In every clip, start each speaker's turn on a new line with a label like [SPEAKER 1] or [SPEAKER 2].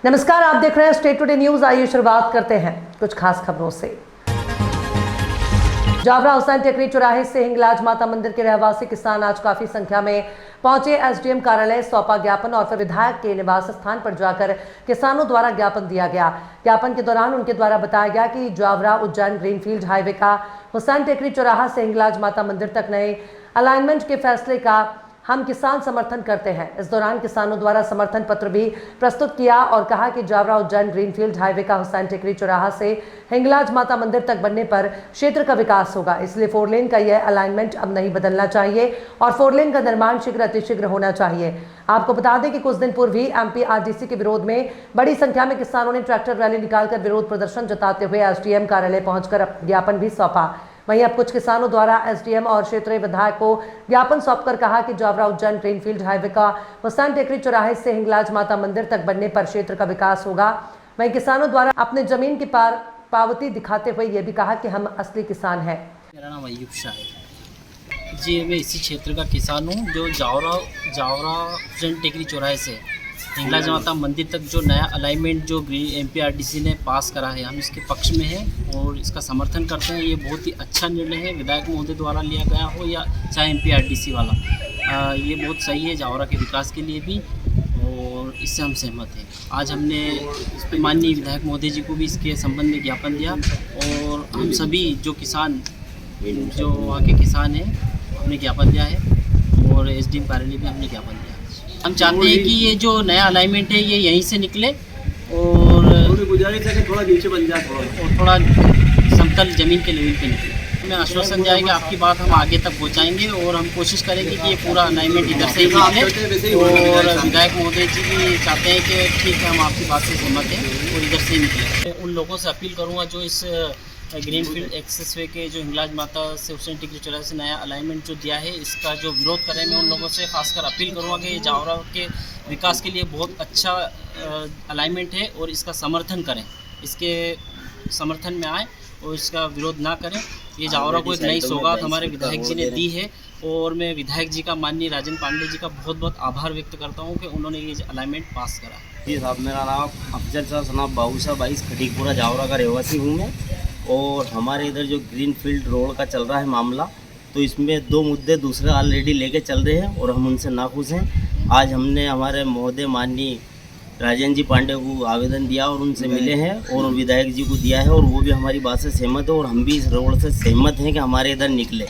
[SPEAKER 1] नमस्कार, आप देख रहे हैं स्टेट टुडे न्यूज। आइए शुरुआत करते हैं कुछ खास खबरों से। जावरा हुसैन टेकरी चौराहे से हिंगलाज माता मंदिर के रहवासी किसान आज काफी संख्या में पहुंचे। एसडीएम कार्यालय सौंपा ज्ञापन और फिर विधायक के निवास स्थान पर जाकर किसानों द्वारा ज्ञापन दिया गया। ज्ञापन के दौरान उनके द्वारा बताया गया कि जावरा उज्जैन ग्रीनफील्ड हाईवे का हुसैन टेकरी चौराहा से हिंगलाज माता मंदिर तक नए अलाइनमेंट के फैसले का हम किसान समर्थन करते हैं। इस दौरान किसानों द्वारा समर्थन पत्र भी प्रस्तुत किया और कहा कि जावरा उज्जैन ग्रीनफील्ड हाईवे का हुसैन टेकरी चौराहा से हिंगलाज माता मंदिर तक बनने पर क्षेत्र का विकास होगा, इसलिए 4 लेन का यह अलाइनमेंट अब नहीं बदलना चाहिए और 4 लेन का निर्माण शीघ्र अतिशीघ्र होना चाहिए। आपको बता दें कि कुछ दिन पूर्व ही एमपीआरडीसी के विरोध में बड़ी संख्या में किसानों ने ट्रैक्टर रैली निकालकर विरोध प्रदर्शन जताते हुए एसडीएम कार्यालय पहुंचकर ज्ञापन भी सौंपा। वहीं अब कुछ किसानों द्वारा एसडीएम और क्षेत्रीय विधायक को ज्ञापन सौंपकर कहा कि जावरा उज्जैन ग्रीनफील्ड हाईवे का हुसैन टेकरी चौराहे से हिंगलाज माता मंदिर तक बनने पर क्षेत्र का विकास होगा। वहीं किसानों द्वारा अपने जमीन की पावती दिखाते हुए यह भी कहा कि हम असली किसान हैं।
[SPEAKER 2] मेरा नाम अयूब शाह है जी। मैं इसी क्षेत्र का किसान हूँ जो जावरा उज्जैन टेकरी चौराहे से हिंगलाज माता मंदिर तक जो नया अलाइनमेंट जो एमपीआरडीसी ने पास करा है, हम इसके पक्ष में हैं और इसका समर्थन करते हैं। ये बहुत ही अच्छा निर्णय है, विधायक महोदय द्वारा लिया गया हो या चाहे एमपीआरडीसी वाला, ये बहुत सही है जावरा के विकास के लिए भी और इससे हम सहमत हैं। आज हमने इस पर माननीय विधायक महोदय जी को भी इसके संबंध में ज्ञापन दिया और हम सभी जो किसान जो वहाँ के किसान हैं हमने ज्ञापन दिया है और एसडीएम कार्यालय भी हमने ज्ञापन दिया। हम चाहते हैं कि ये जो नया अलाइनमेंट है ये यहीं से निकले और
[SPEAKER 3] गुजारिश है कि थोड़ा नीचे बन जाए
[SPEAKER 2] और थोड़ा समतल ज़मीन के लेवल पे निकले। हमें आश्वासन दिया है कि आपकी बात हम आगे तक पहुंचाएंगे और हम कोशिश करेंगे कि ये पूरा अलाइनमेंट इधर से ही निकले और विधायक महोदय जी भी चाहते हैं कि ठीक है, हम आपकी बात से सहमत हैं और इधर से ही निकले। उन लोगों से अपील करूँगा जो इस ग्रीनफील्ड एक्सेस वे के जो हिंगलाज माता से हुसैन टेकरी चौराहे से नया अलाइनमेंट जो दिया है, इसका जो विरोध करें, मैं उन लोगों से खासकर अपील करूँगा कि जावरा के विकास के लिए बहुत अच्छा अलाइनमेंट है और इसका समर्थन करें, इसके समर्थन में आए और इसका विरोध ना करें। ये जावरा को एक नई सौगात हमारे विधायक जी ने दी है और मैं विधायक जी का माननीय राजन पांडे जी का बहुत बहुत आभार व्यक्त करता हूँ कि उन्होंने ये अलाइनमेंट पास करा।
[SPEAKER 3] जी साहब, मेरा नाम अफजल शाह सनाब बाबूशाह 22 खटीकपुरा जावरा का रहवासी हूँ मैं। और हमारे इधर जो ग्रीनफील्ड रोड का चल रहा है मामला, तो इसमें 2 मुद्दे दूसरे ऑलरेडी लेके चल रहे हैं और हम उनसे नाखुश हैं। आज हमने हमारे महोदय माननीय राजन जी पांडे को आवेदन दिया और उनसे मिले हैं और विधायक जी को दिया है और वो भी हमारी बात से सहमत है और हम भी इस रोड से सहमत हैं कि हमारे इधर निकले।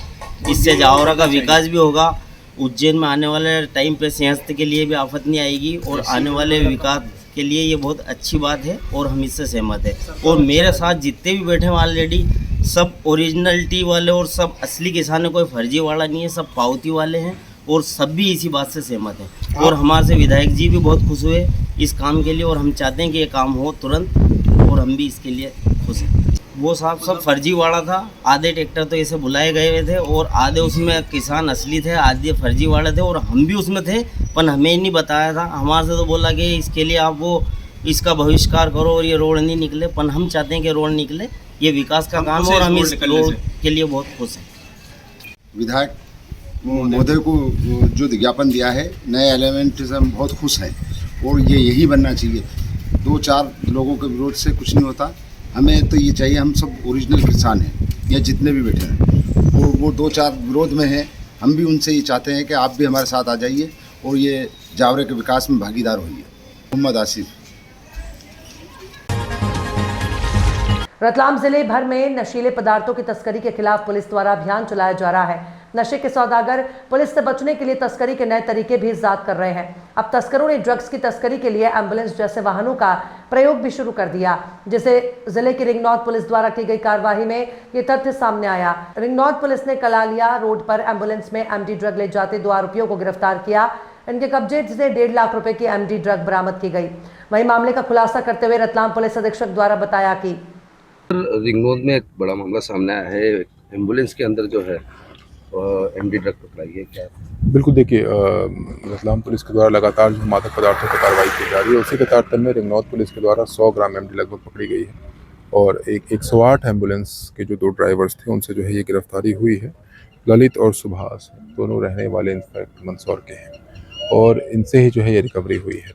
[SPEAKER 3] इससे जावरा का विकास भी होगा, उज्जैन में आने वाले टाइम पे सिंहस्थ के लिए भी आफत नहीं आएगी और आने वाले विकास के लिए ये बहुत अच्छी बात है और हम इससे सहमत है। और मेरे साथ जितने भी बैठे हैं ऑलरेडी सब ओरिजिनलिटी वाले और सब असली किसान है, कोई फर्जी वाला नहीं है, सब पावती वाले हैं और सब भी इसी बात से सहमत हैं। और हमारे से विधायक जी भी बहुत खुश हुए इस काम के लिए और हम चाहते हैं कि ये काम हो तुरंत और हम भी इसके लिए खुश हैं। वो साहब सब फर्जी वाला था, आधे ट्रैक्टर तो ऐसे बुलाए गए हुए थे और आधे उसमें किसान असली थे, आधे फर्जी वाले थे और हम भी उसमें थे, पर हमें नहीं बताया था। हमारे से तो बोला कि इसके लिए आप वो इसका बहिष्कार करो और ये रोड नहीं निकले, पर हम चाहते हैं कि रोड निकले, ये विकास का काम है और हम इस रोड के लिए बहुत खुश हैं।
[SPEAKER 4] विधायक महोदय को जो ज्ञापन दिया है नए एलिमेंट से हम बहुत खुश हैं और ये यही बनना चाहिए। 2-4 लोगों के विरोध से कुछ नहीं होता, हमें तो ये चाहिए, हम सब ओरिजिनल किसान हैं या जितने भी बैठे हैं और वो 2-4 विरोध में हैं। हम भी उनसे ये चाहते हैं कि आप भी हमारे साथ आ जाइए और ये जावरे के विकास में भागीदार होइए। मोहम्मद आसिफ।
[SPEAKER 1] रतलाम जिले भर में नशीले पदार्थों की तस्करी के खिलाफ पुलिस द्वारा अभियान चलाया जा रहा है। नशे के सौदागर पुलिस से बचने के लिए तस्करी के नए तरीके भी इजाद कर रहे हैं। अब तस्करों ने ड्रग्स की तस्करी के लिए एम्बुलेंस जैसे वाहनों का प्रयोग भी शुरू कर दिया, जिसे जिले की रिंगनौद पुलिस द्वारा की गई कार्रवाई में ये तथ्य सामने आया। रिंगनौद पुलिस ने कलालिया रोड पर एम्बुलेंस में एमडी ड्रग ले जाते 2 आरोपियों को गिरफ्तार किया। इनके कब्जे से 1.5 लाख रुपए की एमडी ड्रग बरामद की गई। वहीं मामले का खुलासा करते हुए रतलाम पुलिस अधीक्षक द्वारा बताया कि
[SPEAKER 5] रिंगनौद में एक बड़ा मामला सामने आया है। एम्बुलेंस के अंदर जो है एमडी ड्रग पकड़ाई है। क्या
[SPEAKER 6] बिल्कुल, देखिए रतलाम पुलिस के द्वारा लगातार जो मादक पदार्थों पर कार्रवाई की जा रही है, उसी के तारतम्य में रिंगनौद पुलिस के द्वारा 100 ग्राम एमडी लगभग पकड़ी गई है और एक 108 एम्बुलेंस के जो 2 ड्राइवर्स थे उनसे जो है ये गिरफ्तारी हुई है। ललित और सुभाष दोनों रहने वाले इंस्पेक्टर मंदसौर के हैं और इनसे ही जो है ये रिकवरी हुई है।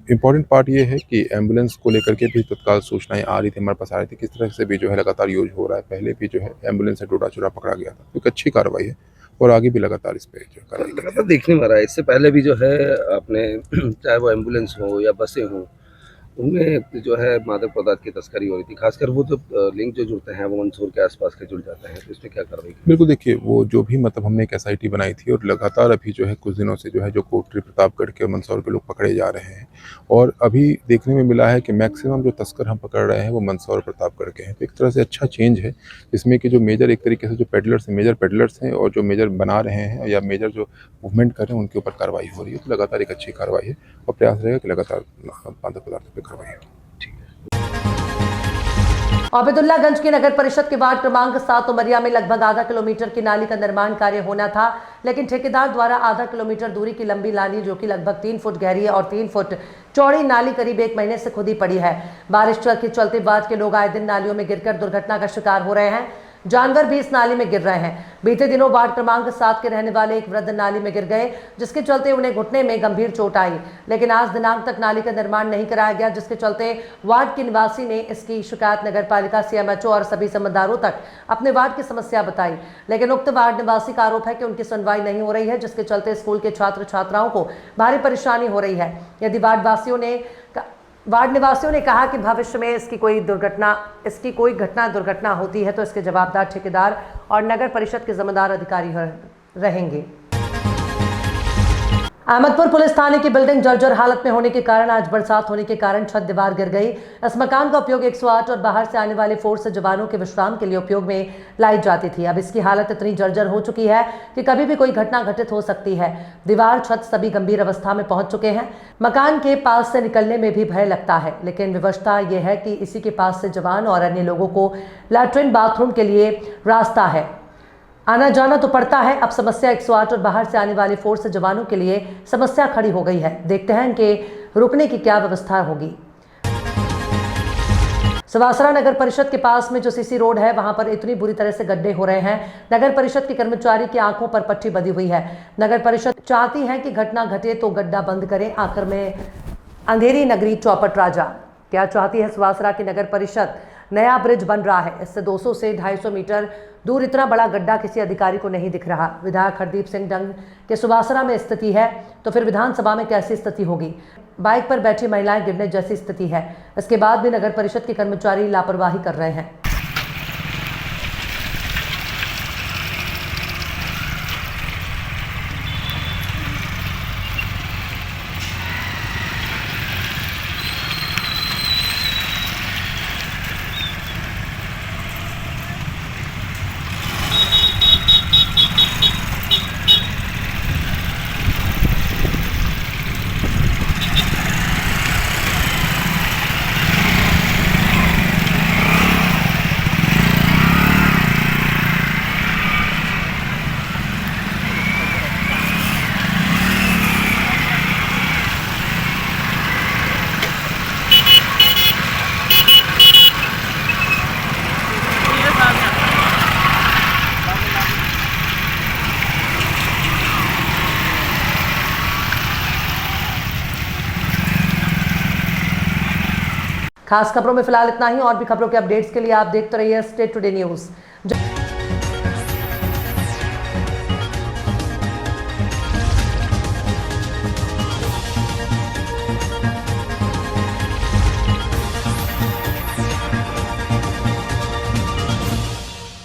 [SPEAKER 6] इम्पॉर्टेंट पार्ट ये है कि एम्बुलेंस को लेकर के भी तत्काल सूचनाएं आ रही थी, हमारे पास आ रही थी, किस तरह से भी जो है लगातार यूज हो रहा है। पहले भी जो है एम्बुलेंस से टूटा चूरा पकड़ा गया था, तो एक अच्छी कार्रवाई है और आगे भी लगातार इस पे जो कार्रवाई करेंगे।
[SPEAKER 5] लगातार देखने में आ रहा है, इससे पहले भी जो है अपने चाहे वो एम्बुलेंस हो या बसें हों, उनमें जो है मादक पदार्थ की तस्करी हो रही थी। खासकर वो जो लिंक जो जुड़ते हैं वो मंदसौर के आसपास के जुड़ जाते हैं, तो इस पर क्या कार्रवाई करें?
[SPEAKER 6] बिल्कुल, देखिए वो जो भी मतलब हमने एक SIT बनाई थी और लगातार अभी जो है कुछ दिनों से जो है जो कोटरी, प्रतापगढ़ के और मंदसौर के लोग पकड़े जा रहे हैं और अभी देखने में मिला है कि मैक्सिमम जो तस्कर हम पकड़ रहे हैं वो मंदसौर और प्रतापगढ़ के हैं। तो एक तरह से अच्छा चेंज है जिसमें कि जो मेजर एक तरीके से जो पेडलर्स हैं, मेजर पेडलर्स हैं और जो मेजर बना रहे हैं या मेजर जो मूवमेंट कर रहे हैं उनके ऊपर कार्रवाई हो रही है। तो लगातार एक अच्छी कार्रवाई है और प्रयास रहेगा कि लगातार मादक पदार्थों पर कार्रवाई हो।
[SPEAKER 1] आबिदुल्लागंज की नगर परिषद के वार्ड क्रमांक 7 उमरिया में लगभग आधा किलोमीटर की नाली का निर्माण कार्य होना था, लेकिन ठेकेदार द्वारा आधा किलोमीटर दूरी की लंबी नाली जो कि लगभग 3 फुट गहरी है और 3 फुट चौड़ी नाली करीब 1 महीने से खुदी पड़ी है। बारिश के चलते वार्ड के लोग आए दिन नालियों में गिरकर दुर्घटना का शिकार हो रहे हैं। जानवर भी इस नाली में गिर रहे हैं। बीते दिनों वार्ड क्रमांक 7 के रहने वाले एक वृद्ध नाली में गिर गए, जिसके चलते उन्हें घुटने में गंभीर चोट आई, लेकिन आज दिनांक तक नाली का निर्माण नहीं कराया गया, जिसके चलते वार्ड के निवासी ने इसकी शिकायत नगरपालिका, CMHO और सभी समझदारों तक अपने वार्ड की समस्या बताई, लेकिन उक्त वार्ड निवासी का आरोप है कि उनकी सुनवाई नहीं हो रही है, जिसके चलते स्कूल के छात्र छात्राओं को भारी परेशानी हो रही है। यदि वार्ड निवासियों ने कहा कि भविष्य में इसकी कोई घटना दुर्घटना होती है तो इसके जवाबदार ठेकेदार और नगर परिषद के जिम्मेदार अधिकारी रहेंगे। अहमदपुर पुलिस थाने की बिल्डिंग जर्जर हालत में होने के कारण आज बरसात होने के कारण छत दीवार गिर गई। इस मकान का उपयोग 108 और बाहर से आने वाले फोर्स जवानों के विश्राम के लिए उपयोग में लाई जाती थी। अब इसकी हालत इतनी जर्जर हो चुकी है कि कभी भी कोई घटना घटित हो सकती है। दीवार, छत सभी गंभीर अवस्था में पहुंच चुके हैं। मकान के पास से निकलने में भी भय लगता है, लेकिन व्यवस्था यह है कि इसी के पास से जवान और अन्य लोगों को लैट्रिन, बाथरूम के लिए रास्ता है, आना जाना तो पड़ता है। अब समस्या 108 और बाहर से आने वाले फोर्स जवानों के लिए समस्या खड़ी हो गई है। देखते हैं इनके रुकने की क्या व्यवस्था होगी। सवासरा नगर परिषद के पास में जो सीसी रोड है वहां पर इतनी बुरी तरह से गड्ढे हो रहे हैं। नगर परिषद के कर्मचारी की आंखों पर पट्टी बंधी हुई है। नगर परिषद चाहती है कि घटना घटे तो गड्ढा बंद करें। आखिर में अंधेरी नगरी चौपट राजा क्या चाहती है सवासरा की नगर परिषद? नया ब्रिज बन रहा है, इससे 200 से 250 मीटर दूर इतना बड़ा गड्ढा किसी अधिकारी को नहीं दिख रहा। विधायक हरदीप सिंह डंग के सुवासरा में स्थिति है तो फिर विधानसभा में कैसी स्थिति होगी? बाइक पर बैठी महिलाएं गिरने जैसी स्थिति है। इसके बाद भी नगर परिषद के कर्मचारी लापरवाही कर रहे हैं। खास खबरों में फिलहाल इतना ही। और भी खबरों के अपडेट्स के लिए आप देखते रहिए स्टेट टुडे न्यूज़।